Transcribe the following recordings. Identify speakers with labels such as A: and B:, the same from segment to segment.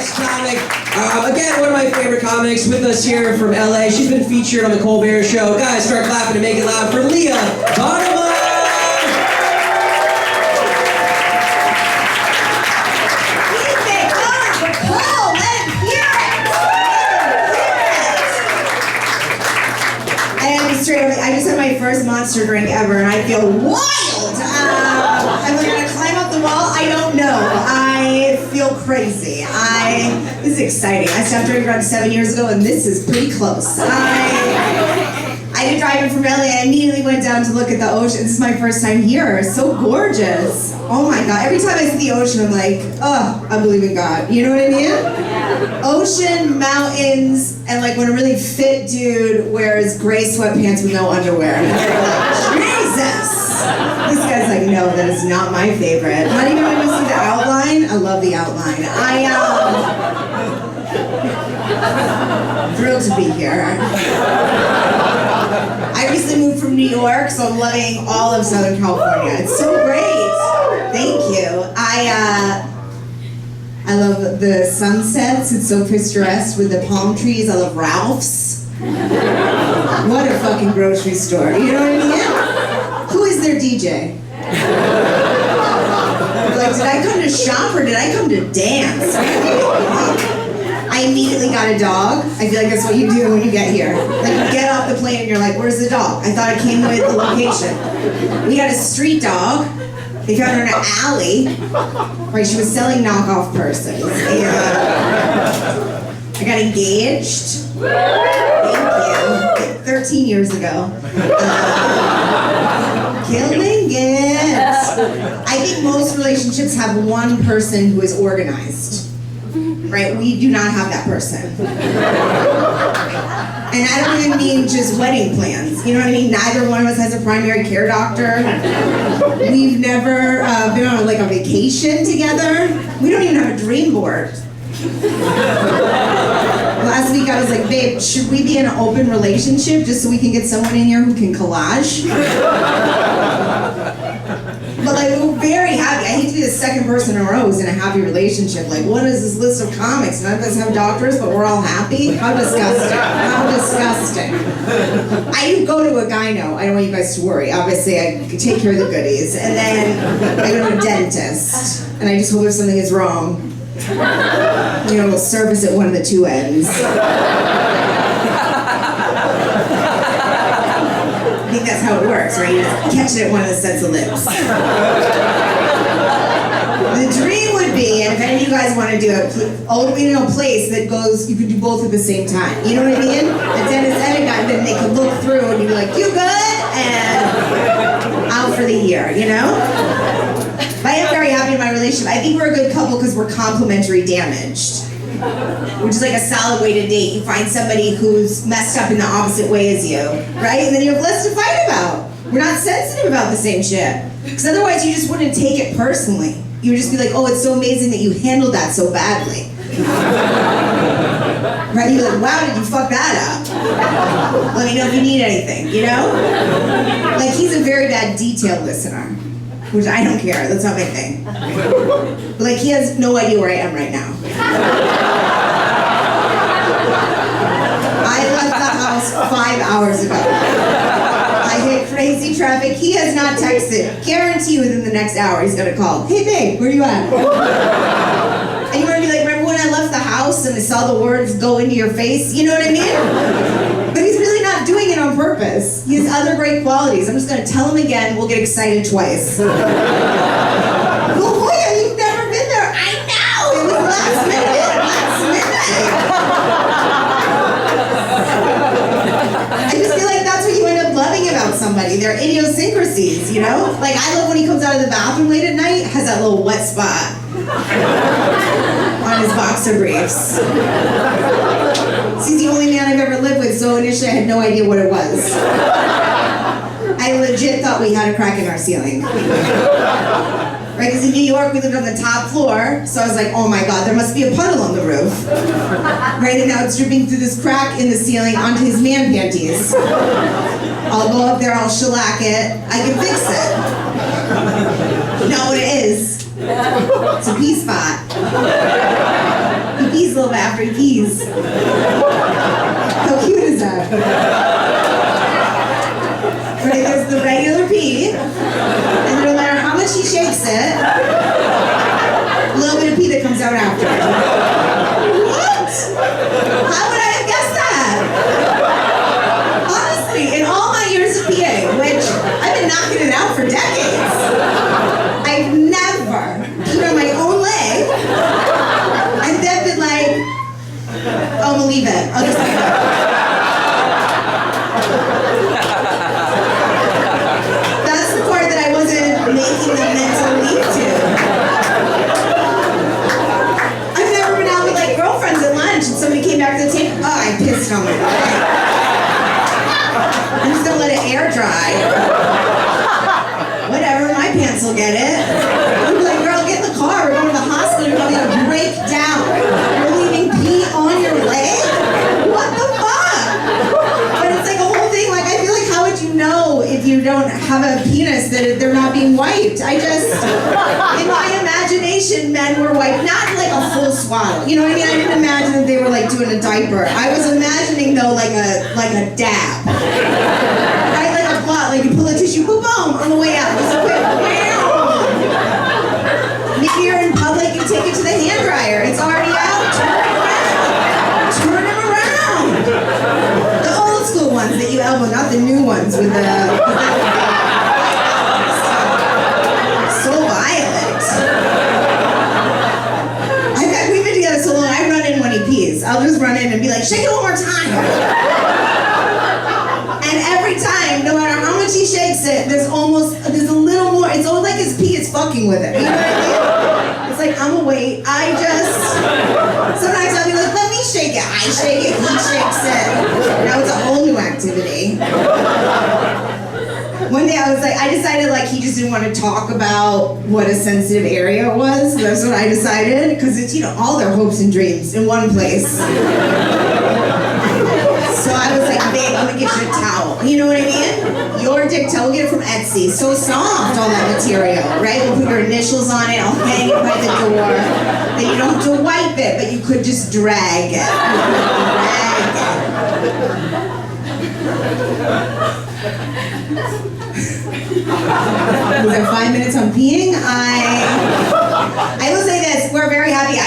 A: next comic. Again, one of my favorite comics with us here from LA. She's been featured on the Colbert Show. Guys, start clapping and make it loud for Leah Bonnema.
B: I just had my first monster drink ever, and I feel wild. Am I gonna climb up the wall? I don't know. I feel crazy. This is exciting. I stopped drinking around 7 years ago, and this is pretty close. I did drive in from LA. I immediately went down to look at the ocean. This is my first time here. It's so gorgeous. Oh my God. Every time I see the ocean, I'm like, oh, I believe in God. You know what I mean? Yeah. Ocean, mountains, and like when a really fit dude wears gray sweatpants with no underwear. And you're like, Jesus! This guy's like, no, that is not my favorite. Not even when you see the outline. I love the outline. Thrilled to be here. I recently moved from New York, so I'm loving all of Southern California. It's so great. Thank you. I love the sunsets. It's so picturesque with the palm trees. I love Ralph's. What a fucking grocery store. You know what I mean? Who is their DJ? Like, did I come to shop or did I come to dance? I immediately got a dog. I feel like that's what you do when you get here. Like, you get off the plane and you're like, where's the dog? I thought it came with the location. We got a street dog. They found her in an alley. Right, she was selling knockoff purses. I got engaged. Thank you. 13 years ago. Killing it. I think most relationships have one person who is organized. Right? We do not have that person. And I don't even mean just wedding plans. You know what I mean? Neither one of us has a primary care doctor. We've never been on like a vacation together. We don't even have a dream board. Last week I was like, babe, should we be in an open relationship just so we can get someone in here who can collage? But like, we're very happy. I hate to be the second person in a row who's in a happy relationship. Like, what is this list of comics? None of us have doctors, but we're all happy? How disgusting. How disgusting. I go to a gyno. I don't want you guys to worry. Obviously, I take care of the goodies. And then I go to a dentist. And I just hope if something is wrong, you know, we'll service at one of the two ends. I think that's how it works, right? You just catch it at one of the sets of lips. The dream would be, and if any of you guys want to do it, open a place that goes, you could do both at the same time. You know what I mean? The dentist and a guy, then they could look through and you'd be like, you good? And out for the year, you know? But I am very happy in my relationship. I think we're a good couple because we're complementary damaged. Which is like a solid way to date. You find somebody who's messed up in the opposite way as you, right? And then you have less to fight about. We're not sensitive about the same shit. Because otherwise you just wouldn't take it personally. You would just be like, oh, it's so amazing that you handled that so badly. Right? You're like, wow, did you fuck that up? Let me know if you need anything, you know? Like, he's a very bad detail listener. Which I don't care, that's not my thing. But like, he has no idea where I am right now. I left the house 5 hours ago. I hit crazy traffic. He has not texted. Guarantee within the next hour he's gonna call. Hey babe, where you at? And you're gonna be like, remember when I left the house and I saw the words go into your face? You know what I mean? But he's really not doing it on purpose. He has other great qualities. I'm just gonna tell him again, we'll get excited twice. Well, boy, you've never been there. I know! It was last minute. I just feel like that's what you end up loving about somebody. Their idiosyncrasies, you know? Like, I love when he comes out of the bathroom late at night, has that little wet spot on his boxer briefs. He's the only man I've ever lived with, so initially I had no idea what it was. I legit thought we had a crack in our ceiling. Right, because in New York we lived on the top floor, so I was like, oh my God, there must be a puddle on the roof. Right, and now it's dripping through this crack in the ceiling onto his man panties. I'll go up there, I'll shellac it, I can fix it. You know what it is? It's a pee spot. He pees after he pees. How cute is that? Right, there's the regular pee, and no matter how much he shakes it, a little bit of pee that comes out after. What? How would I have guessed that? Honestly, in all my years of PA, which I've been knocking it out for decades, I've never peed on my own leg and then been like, oh, I'm gonna leave it. I'll just leave it. That's the part that I wasn't making the mental leap to. I've never been out with like girlfriends at lunch and somebody came back to the table. Oh, I pissed on my leg. I'm just gonna let it air dry. Whatever, my pants will get it. I'm like, girl, get in the car. We're going to the hospital. You're probably gonna break down. You're leaving pee on your leg? What the fuck? But it's like a whole thing. Like, I feel like, how would you know if you don't have a penis that they're not being wiped? I just, in my imagination, men were wiped. Not like a full swaddle. You know what I mean? I didn't imagine that they were like doing a diaper. I was imagining though like a dab. Right? Like a plot. Like you pull a tissue, boom, boom, on the way out. Just a quick, wow. Maybe you're in public, you take it to the hand dryer. It's already out. Turn them around. The old school ones that you elbow, not the new ones with the so violent. We've been together so long, I run in when he pees. I'll just run in and be like, shake it one more time. And every time, no matter how much he shakes it, there's a little more. It's almost like his pee is fucking with it. You know what I mean? It's like, I'm gonna wait. Sometimes I'll be like, let me shake it. I shake it, he shakes it. Now it's a whole new activity. One day I decided like he just didn't want to talk about what a sensitive area it was. That's what I decided, because it's, all their hopes and dreams in one place. So I was like, babe, I'm gonna get you a towel. You know what I mean? Your dick towel, get it from Etsy. So soft, all that material, right? We'll put your initials on it, I'll hang it by the door. Then you don't have to wipe it, but you could just drag it. Was there 5 minutes on peeing? I will say this, we're very happy.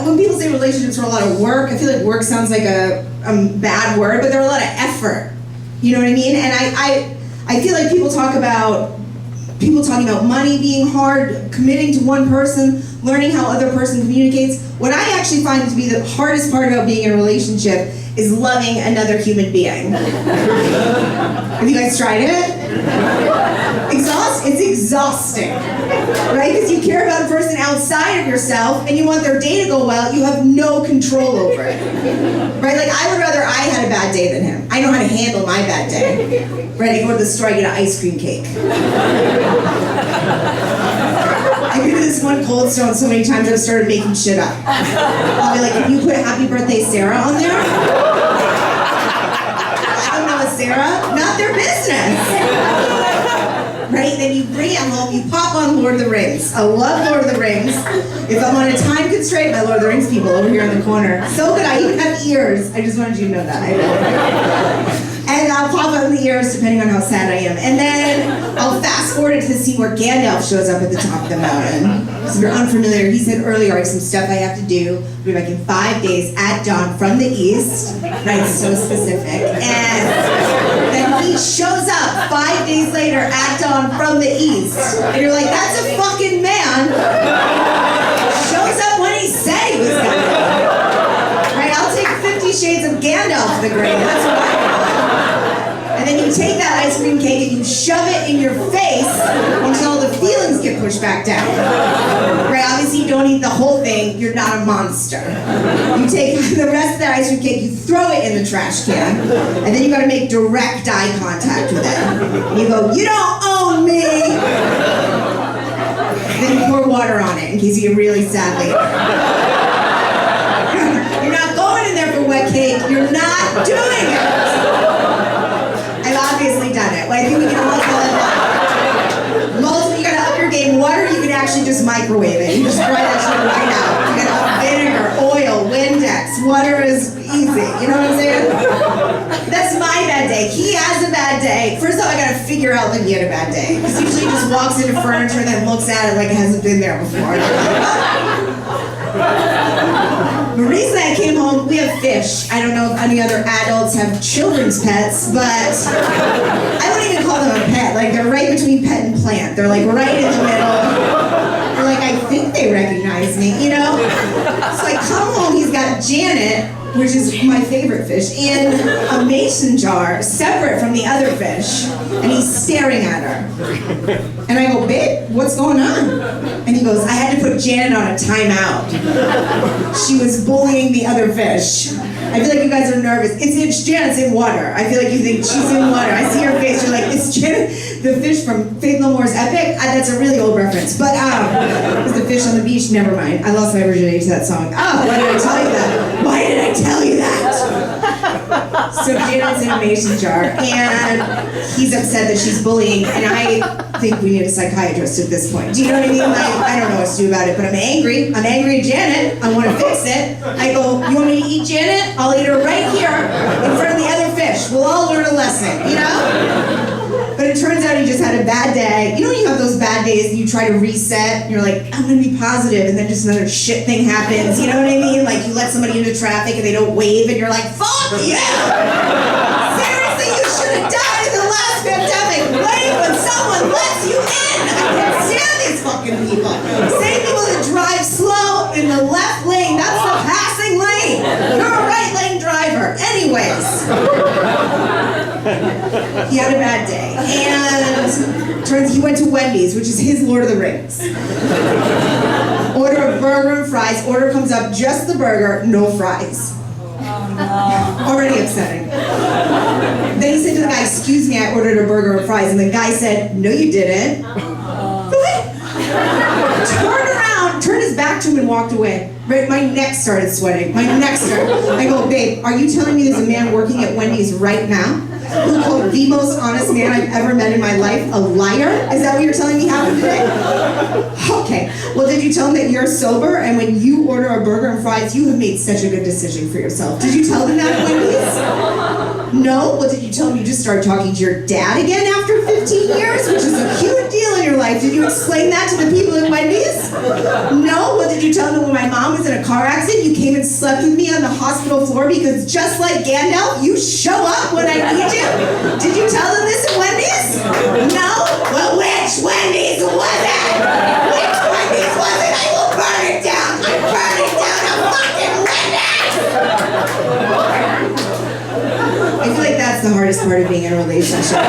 B: When people say relationships are a lot of work, I feel like work sounds like a bad word, but they're a lot of effort. You know what I mean? And I feel like people talking about money being hard, committing to one person, learning how other person communicates. What I actually find to be the hardest part about being in a relationship is loving another human being. Have you guys tried it? It's exhausting, right? Because you care about a person outside of yourself and you want their day to go well, you have no control over it, right? Like, I would rather I had a bad day than him. I know how to handle my bad day. Right, I go to the store, I get an ice cream cake. I've been to this one Cold Stone so many times I've started making shit up. I'll be like, can you put Happy Birthday Sarah on there? I don't know a Sarah. Not their business. Right? Then you bring it home, you pop on Lord of the Rings. I love Lord of the Rings. If I'm on a time constraint, my Lord of the Rings people over here in the corner. So good, I even have ears. I just wanted you to know that. And I'll pop on the ears depending on how sad I am. And then I'll fast forward it to the scene where Gandalf shows up at the top of the mountain. So if you're unfamiliar, he said earlier, I have some stuff I have to do. I'll be back in 5 days at dawn from the east. Right, so specific. And then he shows up 5 days later at dawn from the east. And you're like, that's a fucking man. Shows up when he said he was gonna. Right, I'll take 50 Shades of Gandalf to the grave. That's what I want. And then you take that ice cream cake and you shove it in your face until all the feelings get pushed back down. Right, obviously you don't eat the whole thing, you're not a monster. You take the rest of that ice cream cake, you throw it in the trash can, and then you gotta make direct eye contact with it. And you go, you don't own me! Then you pour water on it in case you get really sad later. You're not going in there for wet cake, you're not doing it! I've obviously done it. Well, I think we can all call it that. You gotta up your game. Water, you can actually just microwave it. You just try that shit right out. You gotta up vinegar, oil, Windex. like he had a bad day. Because usually he just walks into furniture and then looks at it like it hasn't been there before. The reason I came home, we have fish. I don't know if any other adults have children's pets, but I wouldn't even call them a pet. Like, they're right between pet and plant. They're like right in the middle. They're like, I think they recognize me, you know? So I come home, he's got Janet, which is my favorite fish, in a mason jar, separate from the other fish, and he's staring at her. And I go, babe, what's going on? And he goes, I had to put Janet on a timeout. She was bullying the other fish. I feel like you guys are nervous. It's Janet's in water. I feel like you think she's in water. I see her face, you're like, it's Janet, the fish from Faith No More's Epic? That's a really old reference. But, it's the fish on the beach, never mind. I lost my virginity to that song. Oh, why did I tell you that? Why did I tell you that? So Janet's in a mason jar, and he's upset that she's bullying, and I think we need a psychiatrist at this point. Do you know what I mean? Like, I don't know what to do about it, but I'm angry. I'm angry at Janet. I want to fix it. I go, you want me to eat Janet? I'll eat her right here in front of the other fish. We'll all learn a lesson, you know? But it turns out he just had a bad day. You know when you have those bad days and you try to reset, and you're like, I'm gonna be positive, and then just another shit thing happens, you know what I mean? Like you let somebody into traffic and they don't wave, and you're like, fuck you! Seriously, you should have died in the last pandemic. Wave when someone lets you in! I can't stand these fucking people. Same people that drive slow in the left lane, that's the passing lane. You're a right lane driver. Anyways. He had a bad day, and turns he went to Wendy's, which is his Lord of the Rings. Order a burger and fries. Order comes up, just the burger, no fries. Already upsetting. Then he said to the guy, excuse me, I ordered a burger and fries, and the guy said, no you didn't. What? Turned around, turned his back to him and walked away. Right, my neck started sweating. My neck started. I go, babe, are you telling me there's a man working at Wendy's right now who called the most honest man I've ever met in my life a liar? Is that what you're telling me happened today? Okay. Well, did you tell him that you're sober and when you order a burger and fries, you have made such a good decision for yourself? Did you tell them that at Wendy's? No? Well, did you tell him you just started talking to your dad again after 15 years, which is a huge deal in your life? Did you explain that to the people at Wendy's? No? Well, did you tell them when my mom was in a car accident, you came and slept with me on the hospital floor because just like Gandalf, you show up when I need you? Did you tell them this at Wendy's? No? Well, which Wendy's was it? Which Wendy's was it? I will burn it down. I'm burning down a fucking Wendy's! I feel like that's the hardest part of being in a relationship.